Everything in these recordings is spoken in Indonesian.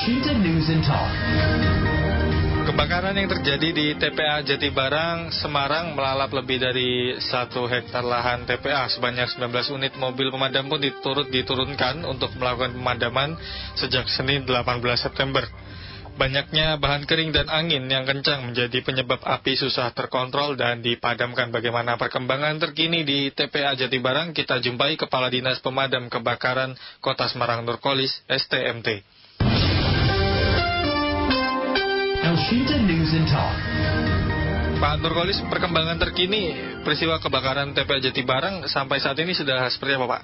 Washington News and Talk. Kebakaran yang terjadi di TPA Jatibarang, Semarang melalap lebih dari 1 hektar lahan TPA. Sebanyak 19 unit mobil pemadam pun diturunkan untuk melakukan pemadaman sejak Senin 18 September. Banyaknya bahan kering dan angin yang kencang menjadi penyebab api susah terkontrol dan dipadamkan. Bagaimana perkembangan terkini di TPA Jatibarang? Kita jumpai Kepala Dinas Pemadam Kebakaran Kota Semarang Nurkolis, STMT. Washington News and Talk. Pak Nurkolis, perkembangan terkini peristiwa kebakaran TPA Jatibarang sampai saat ini sudah seperti apa, Pak?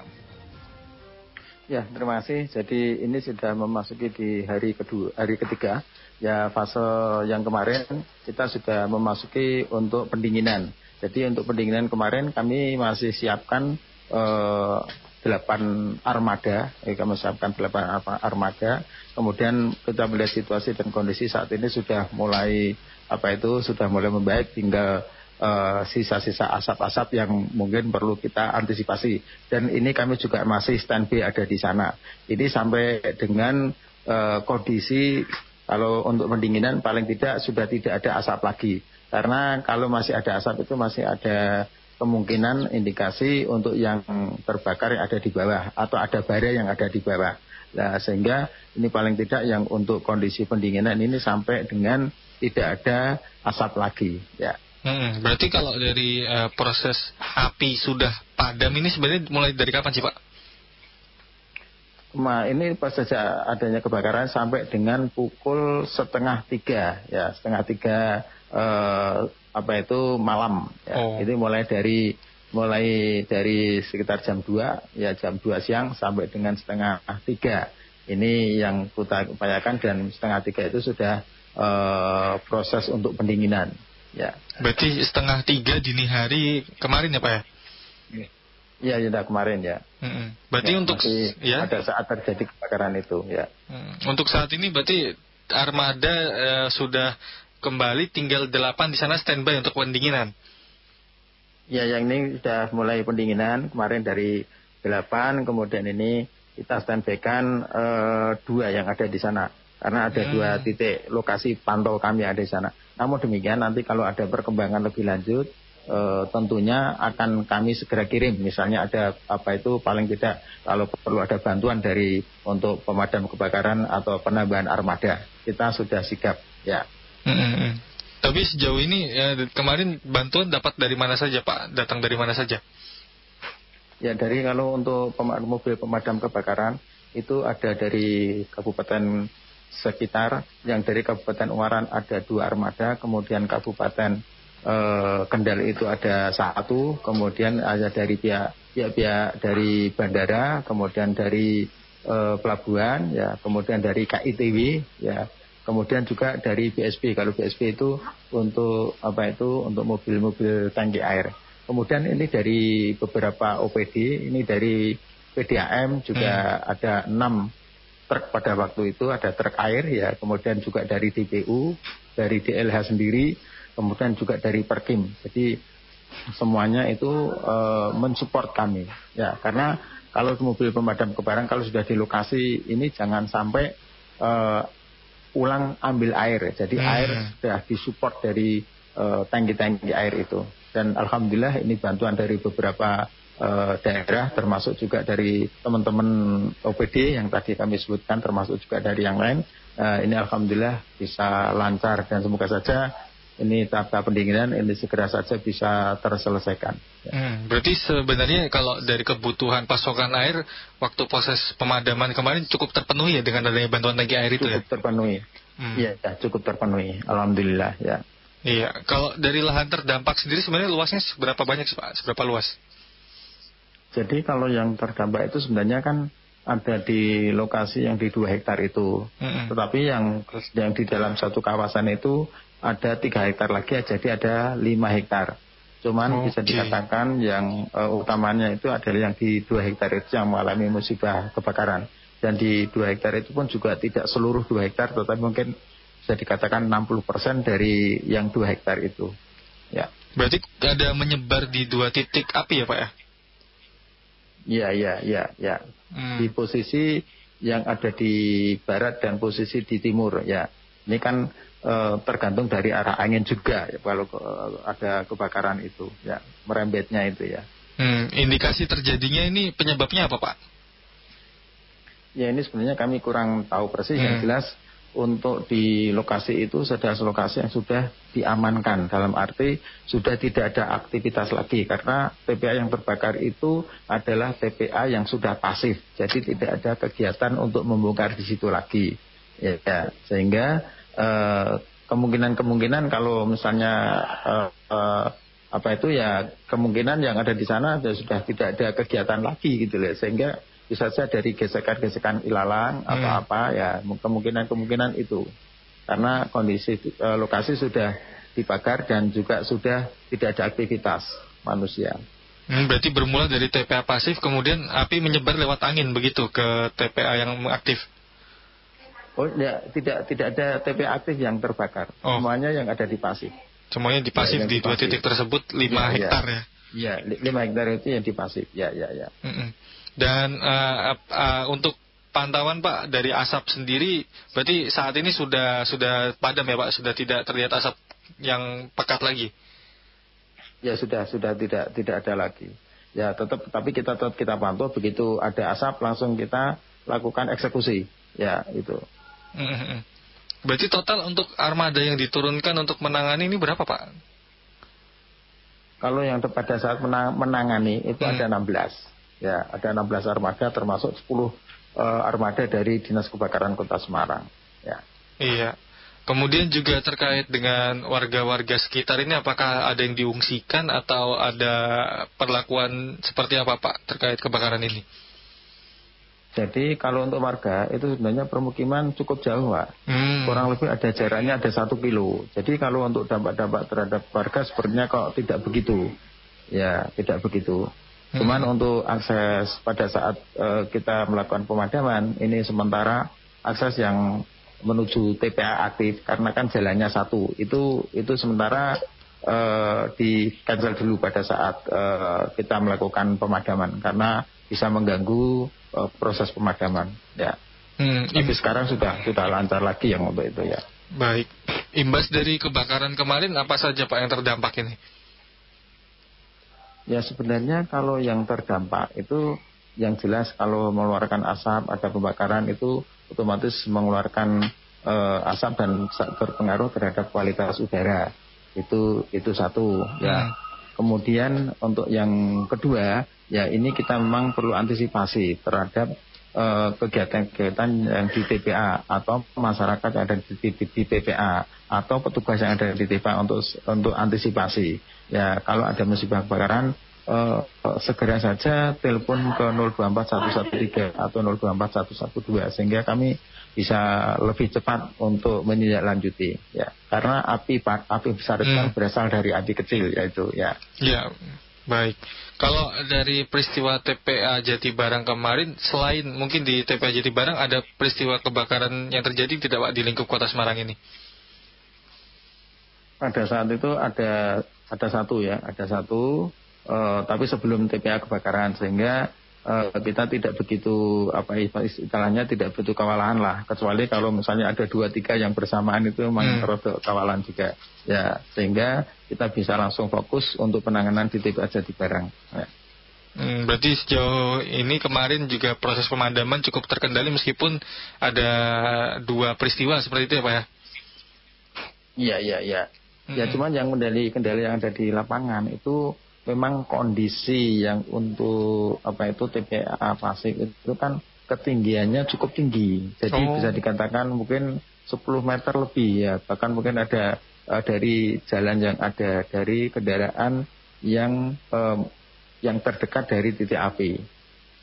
Ya, terima kasih. Jadi ini sudah memasuki di hari ketiga. Ya, fase yang kemarin kita sudah memasuki untuk pendinginan. Jadi untuk pendinginan kemarin kami masih siapkan 8 armada. Kami siapkan 8 armada. Kemudian kita melihat situasi dan kondisi saat ini sudah mulai sudah mulai membaik, tinggal sisa-sisa asap-asap yang mungkin perlu kita antisipasi. Dan ini kami juga masih standby ada di sana. Ini sampai dengan kondisi kalau untuk pendinginan paling tidak sudah tidak ada asap lagi. Karena kalau masih ada asap itu masih ada kemungkinan indikasi untuk yang terbakar yang ada di bawah atau ada bara yang ada di bawah. Nah, sehingga ini paling tidak yang untuk kondisi pendinginan ini sampai dengan tidak ada asap lagi. Ya. Berarti kalau dari proses api sudah padam ini sebenarnya mulai dari kapan sih, Pak? Ini pas saja adanya kebakaran sampai dengan pukul 2:30 ya, 2:30 malam. Ya. Ini mulai dari sekitar jam 2 ya, jam 2 siang sampai dengan 2:30. Ini yang kita upayakan, dan 2:30 itu sudah proses untuk pendinginan. Ya. Berarti 2:30 dini hari kemarin ya, Pak ya? Iya, sudah kemarin ya. Berarti ya, untuk pada saat terjadi kebakaran itu ya. Untuk saat ini berarti armada sudah kembali, tinggal 8 di sana standby untuk pendinginan. Ya, yang ini sudah mulai pendinginan kemarin dari 8, kemudian ini kita standby-kan 2 yang ada di sana. Karena ada 2 titik lokasi pantau kami ada di sana. Namun demikian nanti kalau ada perkembangan lebih lanjut, tentunya akan kami segera kirim. Misalnya ada paling tidak kalau perlu ada bantuan untuk pemadam kebakaran atau penambahan armada, kita sudah sigap ya. Tapi sejauh ini kemarin bantuan dapat dari mana saja, Pak? Datang dari mana saja? Ya, kalau untuk mobil pemadam kebakaran itu ada dari kabupaten sekitar. Yang dari Kabupaten Ungaran ada 2 armada, kemudian Kabupaten Kendal itu ada 1, kemudian ada dari pihak dari bandara, kemudian dari pelabuhan, ya, kemudian dari KITW, ya, kemudian juga dari BSP. Kalau BSP itu untuk untuk mobil-mobil tangki air. Kemudian ini dari beberapa OPD, ini dari PDAM juga ada 6 truk pada waktu itu, ada truk air ya, kemudian juga dari DPU, dari DLH sendiri, kemudian juga dari Perkim. Jadi semuanya itu mensupport kami ya, karena kalau mobil pemadam kebakaran kalau sudah di lokasi ini jangan sampai ulang ambil air. Jadi air sudah disupport dari tangki-tangki air itu. Dan alhamdulillah ini bantuan dari beberapa daerah, termasuk juga dari teman-teman OPD yang tadi kami sebutkan, termasuk juga dari yang lain. Ini alhamdulillah bisa lancar, dan semoga saja ini tahap pendinginan ini segera saja bisa terselesaikan. Berarti sebenarnya kalau dari kebutuhan pasokan air waktu proses pemadaman kemarin cukup terpenuhi ya dengan adanya bantuan tangki air itu? Cukup terpenuhi. Iya, cukup terpenuhi. Alhamdulillah ya. Iya, kalau dari lahan terdampak sendiri sebenarnya luasnya seberapa banyak, Pak? Seberapa luas? Jadi kalau yang terdampak itu sebenarnya kan ada di lokasi yang di 2 hektar itu. Tetapi yang di dalam satu kawasan itu ada 3 hektar lagi, jadi ada 5 hektar. Cuman bisa dikatakan yang utamanya itu adalah yang di 2 hektar itu yang mengalami musibah kebakaran. Dan di 2 hektar itu pun juga tidak seluruh 2 hektar, tetapi mungkin bisa dikatakan 60% dari yang 2 hektar itu. Ya. Berarti ada menyebar di 2 titik api ya, Pak ya? Iya. Di posisi yang ada di barat dan posisi di timur ya. Ini kan tergantung dari arah angin juga ya, kalau ada kebakaran itu ya, merembetnya itu ya. Indikasi terjadinya ini penyebabnya apa, Pak? Ya ini sebenarnya kami kurang tahu persis. Yang jelas untuk di lokasi itu sudah lokasi yang sudah diamankan, dalam arti sudah tidak ada aktivitas lagi, karena TPA yang terbakar itu adalah TPA yang sudah pasif, jadi tidak ada kegiatan untuk membongkar di situ lagi ya, sehingga kemungkinan kalau misalnya apa itu ya, kemungkinan yang ada di sana sudah tidak ada kegiatan lagi gitu loh, sehingga bisa saja dari gesekan-gesekan ilalang atau apa ya, kemungkinan itu karena kondisi lokasi sudah dibakar dan juga sudah tidak ada aktivitas manusia. Berarti bermula dari TPA pasif, kemudian api menyebar lewat angin begitu ke TPA yang aktif? Oh ya, tidak ada TPA aktif yang terbakar, semuanya yang ada di pasif. Semuanya di pasif ya, di dua titik tersebut 5 hektar ya? Iya, 5 hektar itu yang di pasif, ya. Dan untuk pantauan Pak dari asap sendiri, berarti saat ini sudah padam ya Pak, sudah tidak terlihat asap yang pekat lagi? Ya sudah tidak ada lagi. Ya tapi kita pantau, begitu ada asap langsung kita lakukan eksekusi. Ya itu. Berarti total untuk armada yang diturunkan untuk menangani ini berapa Pak? Kalau yang pada saat menangani itu ada 16. Ya, ada 16 armada termasuk 10 armada dari Dinas Kebakaran Kota Semarang. Ya. Iya. Kemudian juga terkait dengan warga-warga sekitar ini, apakah ada yang diungsikan atau ada perlakuan seperti apa Pak terkait kebakaran ini? Jadi kalau untuk warga itu sebenarnya permukiman cukup jauh Pak. Kurang lebih ada jaraknya ada 1 kilo. Jadi kalau untuk dampak-dampak terhadap warga sepertinya kok tidak begitu. Ya, tidak begitu. Cuman untuk akses pada saat kita melakukan pemadaman, ini sementara akses yang menuju TPA aktif, karena kan jalannya satu, itu sementara di cancel dulu pada saat kita melakukan pemadaman, karena bisa mengganggu proses pemadaman. Ya. Tapi sekarang sudah lancar lagi yang untuk itu ya. Baik. Imbas dari kebakaran kemarin apa saja Pak yang terdampak ini? Ya sebenarnya kalau yang terdampak itu yang jelas kalau mengeluarkan asap, ada pembakaran itu otomatis mengeluarkan asap dan berpengaruh terhadap kualitas udara. Itu satu ya. Kemudian untuk yang kedua ya, ini kita memang perlu antisipasi terhadap kegiatan-kegiatan yang di TPA atau masyarakat yang ada di TPA atau petugas yang ada di TPA untuk antisipasi. Ya, kalau ada musibah kebakaran segera saja telepon ke 024113 atau 024112 sehingga kami bisa lebih cepat untuk menindaklanjuti ya, karena api besar itu kan berasal dari api kecil yaitu ya. Ya, baik. Kalau dari peristiwa TPA Jatibarang kemarin, selain mungkin di TPA Jatibarang ada peristiwa kebakaran yang terjadi tidak Pak di lingkup Kota Semarang ini? Pada saat itu ada satu tapi sebelum TPA kebakaran, sehingga kita tidak begitu istilahnya tidak begitu kewalahan lah, kecuali kalau misalnya ada 2-3 yang bersamaan itu memang terlalu kawalan juga ya, sehingga kita bisa langsung fokus untuk penanganan di TPA Jatibarang ya. Berarti sejauh ini kemarin juga proses pemadaman cukup terkendali meskipun ada 2 peristiwa seperti itu ya Pak ya? Iya. Ya cuman yang kendali yang ada di lapangan itu memang kondisi yang untuk TPA pasif itu kan ketinggiannya cukup tinggi. Jadi bisa dikatakan mungkin 10 meter lebih ya. Bahkan mungkin ada dari jalan yang ada dari kendaraan yang terdekat dari titik api.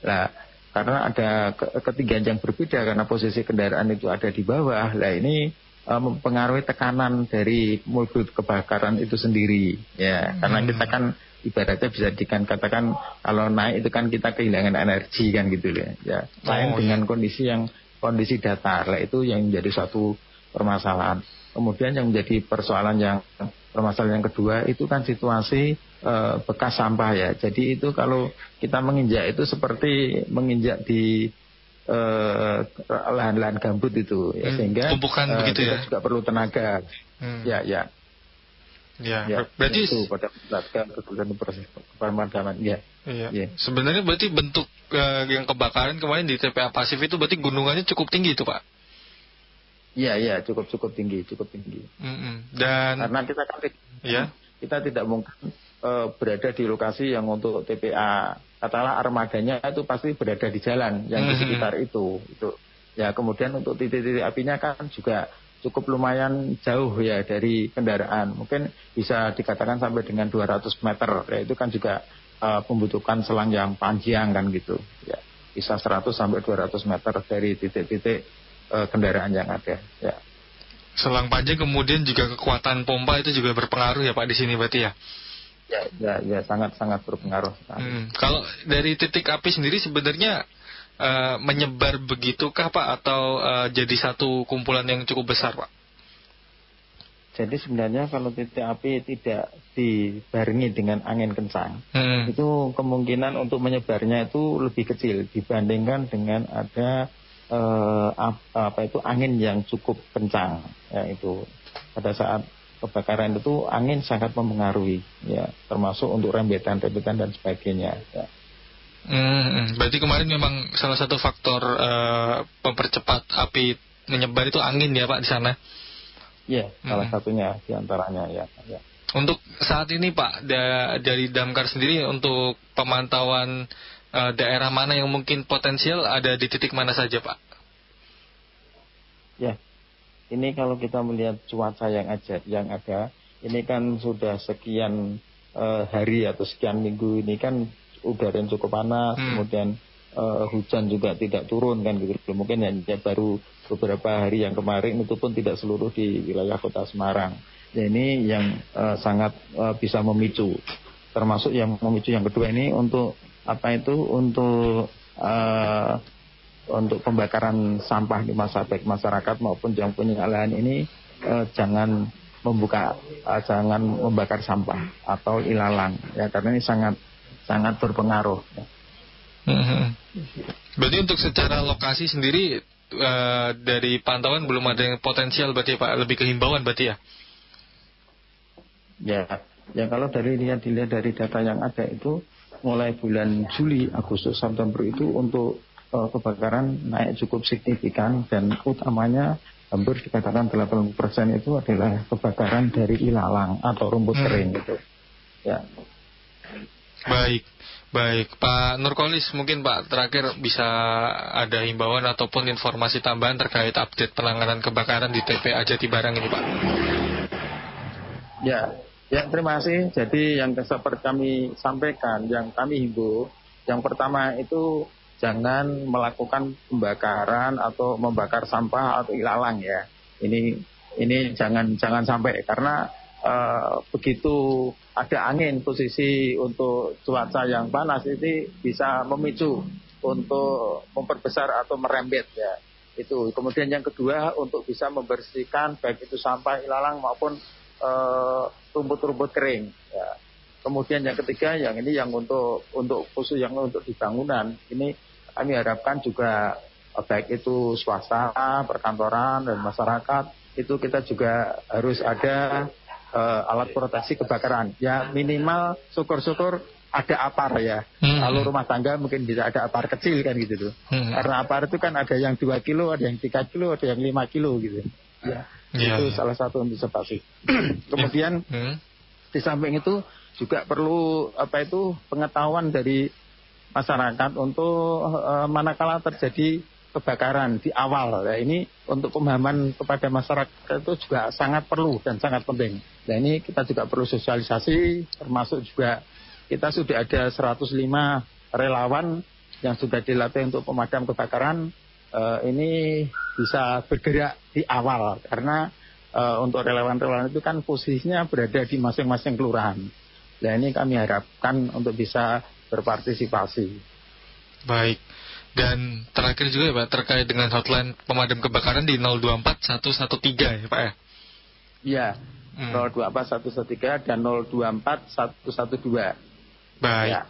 Nah, karena ada ketinggian yang berbeda karena posisi kendaraan itu ada di bawah. Nah, ini mempengaruhi tekanan dari mobil kebakaran itu sendiri ya. Karena kita kan ibaratnya bisa dikatakan kalau naik itu kan kita kehilangan energi kan gitu ya. Lain dengan kondisi datar, lah itu yang menjadi suatu permasalahan. Kemudian yang menjadi permasalahan yang kedua itu kan situasi bekas sampah ya. Jadi itu kalau kita menginjak itu seperti menginjak di lahan-lahan gambut itu, ya, sehingga tumpukan begitu kita ya. juga perlu tenaga. Ya, berarti itu pada kebutuhan proses pemadaman. Iya. Sebenarnya berarti bentuk yang kebakaran kemarin di TPA Pasif itu berarti gunungannya cukup tinggi itu, Pak? Iya, cukup tinggi. Dan karena kita kan kita tidak mungkin berada di lokasi yang untuk TPA, katakanlah armadanya itu pasti berada di jalan yang di sekitar itu. Ya, kemudian untuk titik-titik apinya kan juga cukup lumayan jauh ya dari kendaraan. Mungkin bisa dikatakan sampai dengan 200 meter. Ya, itu kan juga membutuhkan selang yang panjang kan gitu. Ya, bisa 100 sampai 200 meter dari titik-titik kendaraan yang ada. Ya. Selang panjang, kemudian juga kekuatan pompa itu juga berpengaruh ya Pak di sini berarti ya? Ya, sangat berpengaruh. Kalau dari titik api sendiri sebenarnya menyebar begitukah Pak, atau jadi satu kumpulan yang cukup besar Pak? Jadi sebenarnya kalau titik api tidak dibarengi dengan angin kencang, itu kemungkinan untuk menyebarnya itu lebih kecil dibandingkan dengan ada angin yang cukup kencang. Ya, itu pada saat kebakaran itu angin sangat mempengaruhi, ya, termasuk untuk rembetan dan sebagainya. Ya. Berarti kemarin memang salah satu faktor mempercepat api menyebar itu angin ya Pak di sana? Iya, salah satunya diantaranya ya. Untuk saat ini Pak, dari Damkar sendiri untuk pemantauan daerah mana yang mungkin potensial, ada di titik mana saja Pak? Ya, ini kalau kita melihat cuaca yang ada, ini kan sudah sekian hari atau sekian minggu ini kan udara yang cukup panas, kemudian hujan juga tidak turun kan gitu. Mungkin hanya baru beberapa hari yang kemarin, itu pun tidak seluruh di wilayah Kota Semarang. Ya, ini yang sangat bisa memicu. Termasuk yang memicu yang kedua ini untuk untuk pembakaran sampah di baik masyarakat maupun yang punya lahan ini jangan membakar sampah atau ilalang ya, karena ini sangat berpengaruh. Berarti untuk secara lokasi sendiri dari pantauan belum ada yang potensial berarti Pak, lebih ke himbauan berarti ya? Ya kalau dilihat dari data yang ada itu mulai bulan Juli, Agustus, September itu untuk kebakaran naik cukup signifikan, dan utamanya hampir dikatakan 80% itu adalah kebakaran dari ilalang atau rumput kering itu. Ya. Baik, Pak Nurkolis, mungkin Pak terakhir bisa ada himbauan ataupun informasi tambahan terkait update penanganan kebakaran di TPA Jatibarang ini Pak. Ya, terima kasih. Jadi yang seperti kami sampaikan, yang kami himbau, yang pertama itu jangan melakukan pembakaran atau membakar sampah atau ilalang ya. Ini jangan sampai, karena begitu ada angin, posisi untuk cuaca yang panas itu bisa memicu untuk memperbesar atau merembet ya. Itu. Kemudian yang kedua, untuk bisa membersihkan baik itu sampah ilalang maupun rumput-rumput kering ya. Kemudian yang ketiga, yang untuk khusus yang untuk di bangunan, ini kami harapkan juga baik itu swasta, perkantoran dan masyarakat, itu kita juga harus ada alat proteksi kebakaran. Ya minimal syukur-syukur ada apar ya. Kalau rumah tangga mungkin bisa ada apar kecil kan gitu tuh. Karena apar itu kan ada yang 2 kilo, ada yang 3 kilo, ada yang 5 kilo gitu. Ya. Itu salah satu antisipasi. Kemudian di samping itu juga perlu pengetahuan dari masyarakat untuk manakala terjadi kebakaran di awal. Nah, ini untuk pemahaman kepada masyarakat itu juga sangat perlu dan sangat penting. Nah, ini kita juga perlu sosialisasi, termasuk juga kita sudah ada 105 relawan yang sudah dilatih untuk pemadam kebakaran. Ini bisa bergerak di awal, karena untuk relawan-relawan itu kan posisinya berada di masing-masing kelurahan. Nah, ini kami harapkan untuk bisa berpartisipasi. Baik. Dan terakhir juga ya Pak, terkait dengan hotline pemadam kebakaran di 024 113 ya Pak ya? Iya, 024 113 dan 024 112. Baik, ya.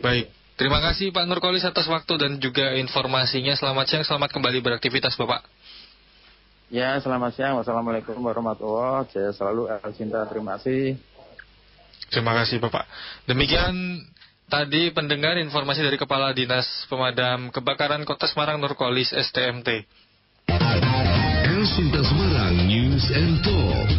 Baik. Terima kasih Pak Nurkolis atas waktu dan juga informasinya. Selamat siang, selamat kembali beraktivitas Bapak. Ya, selamat siang. Wassalamualaikum warahmatullahi wabarakatuh. Saya selalu Cinta. Terima kasih. Terima kasih Bapak. Demikian tadi pendengar informasi dari Kepala Dinas Pemadam Kebakaran Kota Semarang Nurkolis STMT. El Cinta Semarang News and Talk.